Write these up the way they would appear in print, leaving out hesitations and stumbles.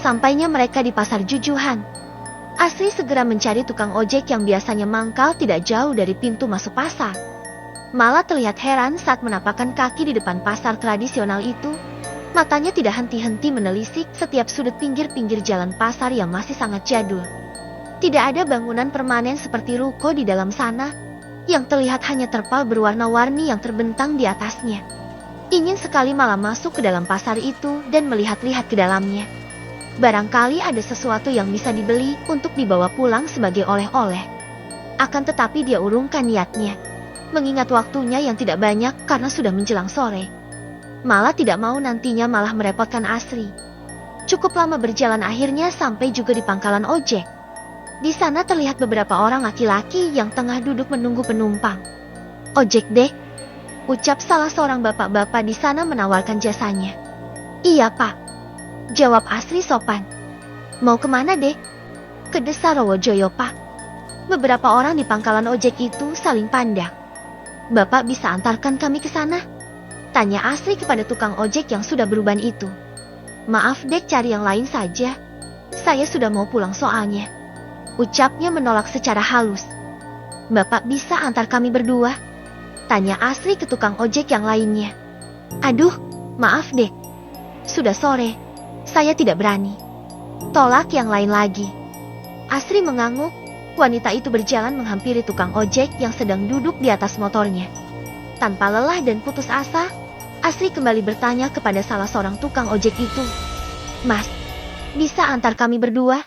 Sesampainya mereka di pasar Jujuhan, Asri segera mencari tukang ojek yang biasanya mangkal tidak jauh dari pintu masuk pasar. Malah terlihat heran saat menapakkan kaki di depan pasar tradisional itu. Matanya tidak henti-henti menelisik setiap sudut pinggir-pinggir jalan pasar yang masih sangat jadul. Tidak ada bangunan permanen seperti ruko di dalam sana, yang terlihat hanya terpal berwarna-warni yang terbentang di atasnya. Ingin sekali malah masuk ke dalam pasar itu dan melihat-lihat ke dalamnya. Barangkali ada sesuatu yang bisa dibeli untuk dibawa pulang sebagai oleh-oleh. Akan tetapi dia urungkan niatnya, mengingat waktunya yang tidak banyak karena sudah menjelang sore. Malah tidak mau nantinya malah merepotkan Asri. Cukup lama berjalan akhirnya sampai juga di pangkalan ojek. Di sana terlihat beberapa orang laki-laki yang tengah duduk menunggu penumpang. "Ojek deh," ucap salah seorang bapak-bapak di sana menawarkan jasanya. "Iya pak," jawab Asri sopan. "Mau kemana deh?" "Ke Desa Rowojoyo pak." Beberapa orang di pangkalan ojek itu saling pandang. "Bapak bisa antarkan kami ke sana?" tanya Asri kepada tukang ojek yang sudah beruban itu. "Maaf dek, cari yang lain saja. Saya sudah mau pulang soalnya," ucapnya menolak secara halus. "Bapak bisa antar kami berdua?" tanya Asri ke tukang ojek yang lainnya. "Aduh, maaf dek. Sudah sore. Saya tidak berani," tolak yang lain lagi. Asri mengangguk. Wanita itu berjalan menghampiri tukang ojek yang sedang duduk di atas motornya. Tanpa lelah dan putus asa, Asri kembali bertanya kepada salah seorang tukang ojek itu. "Mas, bisa antar kami berdua?"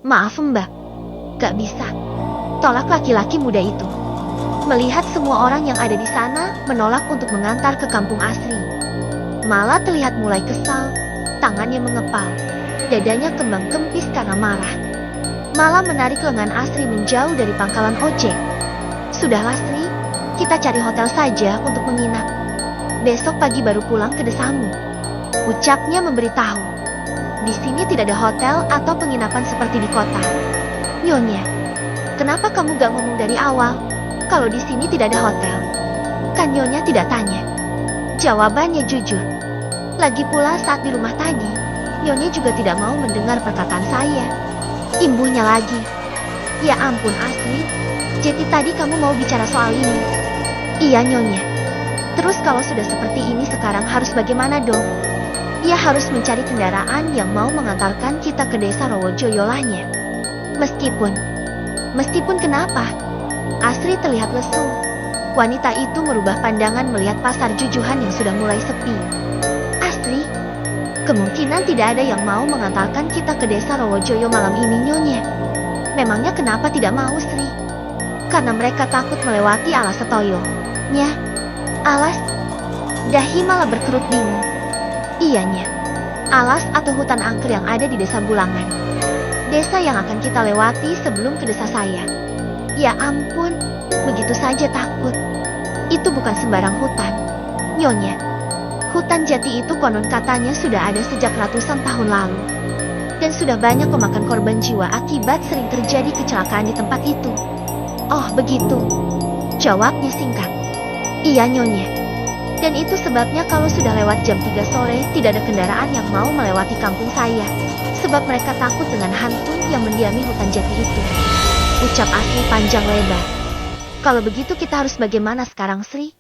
"Maaf mbak, gak bisa," tolak laki-laki muda itu. Melihat semua orang yang ada di sana menolak untuk mengantar ke kampung Asri, malah terlihat mulai kesal, tangannya mengepal, dadanya kembang kempis karena marah. Malah menarik lengan Asri menjauh dari pangkalan ojek. "Sudahlah Sri, kita cari hotel saja untuk menginap. Besok pagi baru pulang ke desamu," ucapnya memberitahu. "Di sini tidak ada hotel atau penginapan seperti di kota." "Nyonya, kenapa kamu gak ngomong dari awal kalau di sini tidak ada hotel? Kan Nyonya tidak tanya." Jawabannya jujur. "Lagi pula saat di rumah tadi, Nyonya juga tidak mau mendengar perkataan saya," imbuhnya lagi. "Ya ampun Asri, jadi tadi kamu mau bicara soal ini?" "Iya Nyonya." "Terus kalau sudah seperti ini sekarang harus bagaimana dong?" "Ya harus mencari kendaraan yang mau mengantarkan kita ke Desa Rowojoyo lahnya." Meskipun kenapa?" Asri terlihat lesu. Wanita itu merubah pandangan melihat pasar Jujuhan yang sudah mulai sepi. "Asri, kemungkinan tidak ada yang mau mengantarkan kita ke Desa Rowojoyo malam ini Nyonya." "Memangnya kenapa tidak mau Sri?" "Karena mereka takut melewati Alas Setoyo." "Nya, alas?" Dahi malah berkerut bingung. "Iyanya, alas atau hutan angker yang ada di Desa Bulangan. Desa yang akan kita lewati sebelum ke desa saya." "Ya ampun, begitu saja takut. Itu bukan sembarang hutan, Nyonya. Hutan jati itu konon katanya sudah ada sejak ratusan tahun lalu. Dan sudah banyak memakan korban jiwa akibat sering terjadi kecelakaan di tempat itu." "Oh begitu," jawabnya singkat. "Iya Nyonya. Dan itu sebabnya kalau sudah lewat jam 3 sore tidak ada kendaraan yang mau melewati kampung saya. Sebab mereka takut dengan hantu yang mendiami hutan jati itu," ucap Asri panjang lebar. "Kalau begitu kita harus bagaimana sekarang Sri?"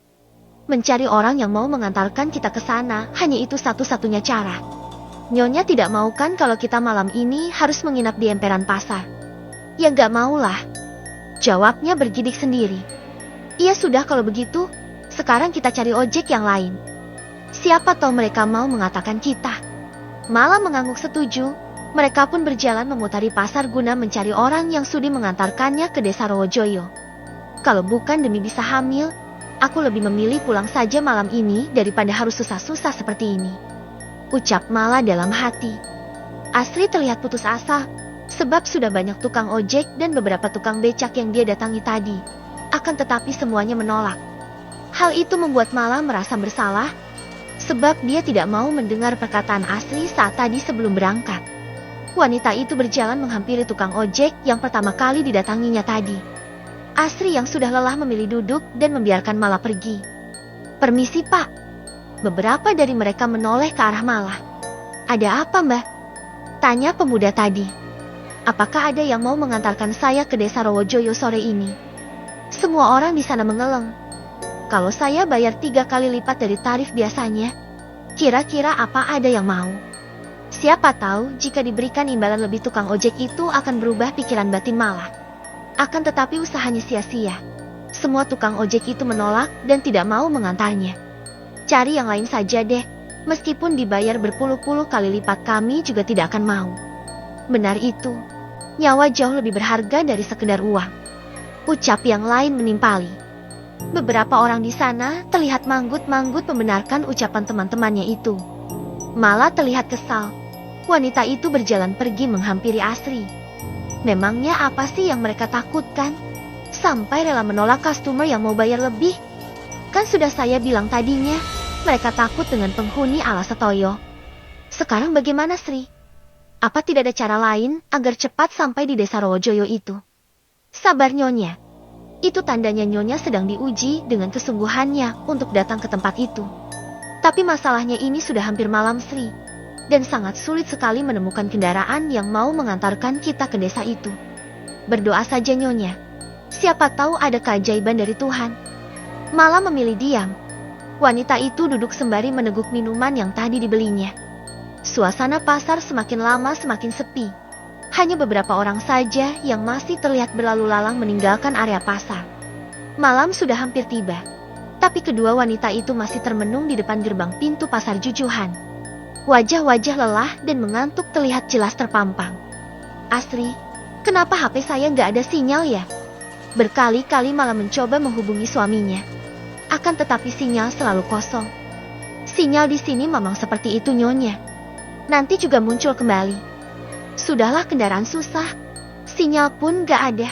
"Mencari orang yang mau mengantarkan kita ke sana, hanya itu satu-satunya cara." "Nyonya tidak mau kan kalau kita malam ini harus menginap di emperan pasar?" "Ya gak maulah," jawabnya bergidik sendiri. "Iya sudah kalau begitu, sekarang kita cari ojek yang lain. Siapa tahu mereka mau mengatakan kita." Malah mengangguk setuju. Mereka pun berjalan memutari pasar guna mencari orang yang sudi mengantarkannya ke Desa Rowojoyo. "Kalau bukan demi bisa hamil, aku lebih memilih pulang saja malam ini daripada harus susah-susah seperti ini," ucap Mala dalam hati. Asri terlihat putus asa, sebab sudah banyak tukang ojek dan beberapa tukang becak yang dia datangi tadi. Akan tetapi semuanya menolak. Hal itu membuat Mala merasa bersalah, sebab dia tidak mau mendengar perkataan Asri saat tadi sebelum berangkat. Wanita itu berjalan menghampiri tukang ojek yang pertama kali didatanginya tadi. Asri yang sudah lelah memilih duduk dan membiarkan Mala pergi. "Permisi pak." Beberapa dari mereka menoleh ke arah Mala. "Ada apa mbak?" Tanya pemuda tadi. Apakah ada yang mau mengantarkan saya ke desa Rowojoyo sore ini? Semua orang di sana mengeleng. Kalau saya bayar 3 kali lipat dari tarif biasanya, kira-kira apa ada yang mau? Siapa tahu jika diberikan imbalan lebih, tukang ojek itu akan berubah pikiran batin malah. Akan tetapi usahanya sia-sia. Semua tukang ojek itu menolak dan tidak mau mengantarnya. Cari yang lain saja deh. Meskipun dibayar berpuluh-puluh kali lipat, kami juga tidak akan mau. Benar itu. Nyawa jauh lebih berharga dari sekedar uang. Ucap yang lain menimpali. Beberapa orang di sana terlihat manggut-manggut membenarkan ucapan teman-temannya itu. Malah terlihat kesal. Wanita itu berjalan pergi menghampiri Asri. Memangnya apa sih yang mereka takutkan? Sampai rela menolak customer yang mau bayar lebih? Kan sudah saya bilang tadinya, mereka takut dengan penghuni ala Setoyo. Sekarang bagaimana, Sri? Apa tidak ada cara lain agar cepat sampai di desa Rowojoyo itu? Sabar, Nyonya. Itu tandanya Nyonya sedang diuji dengan kesungguhannya untuk datang ke tempat itu. Tapi masalahnya ini sudah hampir malam, Sri. Dan sangat sulit sekali menemukan kendaraan yang mau mengantarkan kita ke desa itu. Berdoa saja, Nyonya. Siapa tahu ada keajaiban dari Tuhan. Malah memilih diam. Wanita itu duduk sembari meneguk minuman yang tadi dibelinya. Suasana pasar semakin lama semakin sepi. Hanya beberapa orang saja yang masih terlihat berlalu lalang meninggalkan area pasar. Malam sudah hampir tiba. Tapi kedua wanita itu masih termenung di depan gerbang pintu pasar Jujuhan. Wajah-wajah lelah dan mengantuk terlihat jelas terpampang. Asri, kenapa HP saya nggak ada sinyal ya? Berkali-kali malah mencoba menghubungi suaminya. Akan tetapi sinyal selalu kosong. Sinyal di sini memang seperti itu, Nyonya. Nanti juga muncul kembali. Sudahlah, kendaraan susah. Sinyal pun gak ada.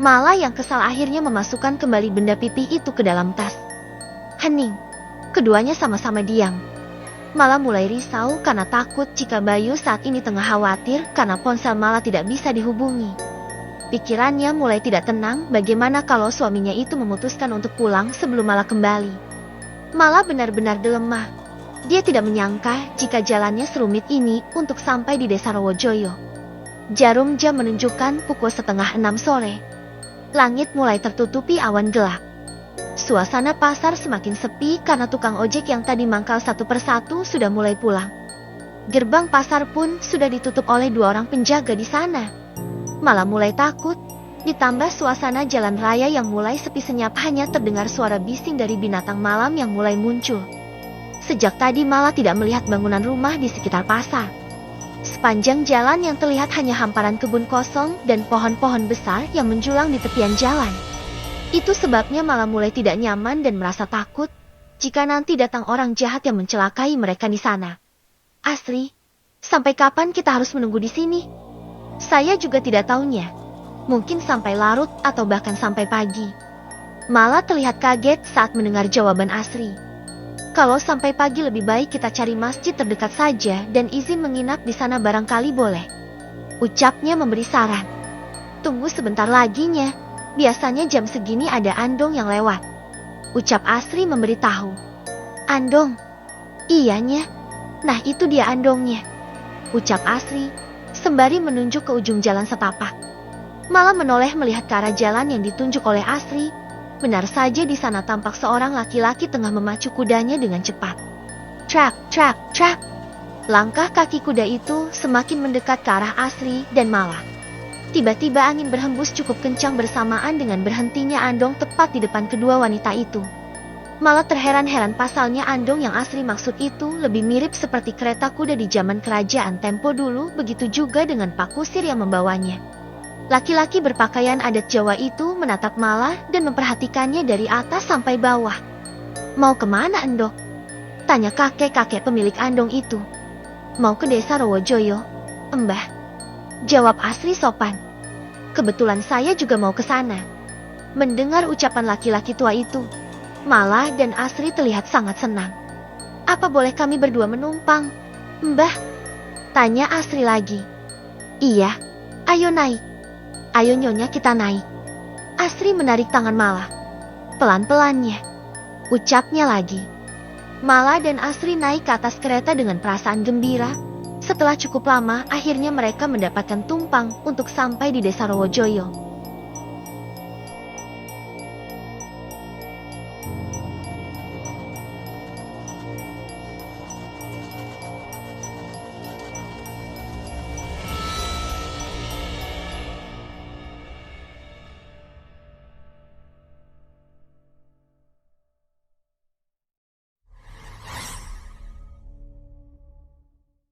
Malah yang kesal akhirnya memasukkan kembali benda pipih itu ke dalam tas. Hening. Keduanya sama-sama diam. Malah mulai risau karena takut jika Bayu saat ini tengah khawatir karena ponsel malah tidak bisa dihubungi. Pikirannya mulai tidak tenang, bagaimana kalau suaminya itu memutuskan untuk pulang sebelum malah kembali. Malah benar-benar dilemah. Dia tidak menyangka jika jalannya serumit ini untuk sampai di desa Rowojoyo. Jarum jam menunjukkan pukul 5:30 sore. Langit mulai tertutupi awan gelap. Suasana pasar semakin sepi karena tukang ojek yang tadi mangkal satu persatu sudah mulai pulang. Gerbang pasar pun sudah ditutup oleh 2 orang penjaga di sana. Malah mulai takut, ditambah suasana jalan raya yang mulai sepi senyap, hanya terdengar suara bising dari binatang malam yang mulai muncul. Sejak tadi malah tidak melihat bangunan rumah di sekitar pasar. Sepanjang jalan yang terlihat hanya hamparan kebun kosong dan pohon-pohon besar yang menjulang di tepian jalan. Itu sebabnya malah mulai tidak nyaman dan merasa takut jika nanti datang orang jahat yang mencelakai mereka di sana. Asri, sampai kapan kita harus menunggu di sini? Saya juga tidak tahunya. Mungkin sampai larut atau bahkan sampai pagi. Malah terlihat kaget saat mendengar jawaban Asri. Kalau sampai pagi lebih baik kita cari masjid terdekat saja dan izin menginap di sana barangkali boleh. Ucapnya memberi saran. Tunggu sebentar laginya. Biasanya jam segini ada andong yang lewat. Ucap Asri memberitahu. Andong? Iyanya. Nah itu dia andongnya. Ucap Asri sembari menunjuk ke ujung jalan setapak. Malah menoleh melihat ke arah jalan yang ditunjuk oleh Asri. Benar saja di sana tampak seorang laki-laki tengah memacu kudanya dengan cepat. Trap, trap, trap. Langkah kaki kuda itu semakin mendekat ke arah Asri dan malah tiba-tiba angin berhembus cukup kencang bersamaan dengan berhentinya andong tepat di depan kedua wanita itu. Malah terheran-heran pasalnya andong yang Asri maksud itu lebih mirip seperti kereta kuda di zaman kerajaan tempo dulu, begitu juga dengan Pak Kusir yang membawanya. Laki-laki berpakaian adat Jawa itu menatap Malah dan memperhatikannya dari atas sampai bawah. Mau kemana, Endok? Tanya kakek-kakek pemilik andong itu. Mau ke desa Rowojoyo, Mbah. Jawab Asri sopan. Kebetulan saya juga mau ke sana. Mendengar ucapan laki-laki tua itu, Malah dan Asri terlihat sangat senang. Apa boleh kami berdua menumpang, Mbah? Tanya Asri lagi. Iya, ayo naik. Ayo Nyonya kita naik. Asri menarik tangan Malah. Pelan-pelannya. Ucapnya lagi. Malah dan Asri naik ke atas kereta dengan perasaan gembira. Setelah cukup lama, akhirnya mereka mendapatkan tumpang untuk sampai di desa Rowojoyo.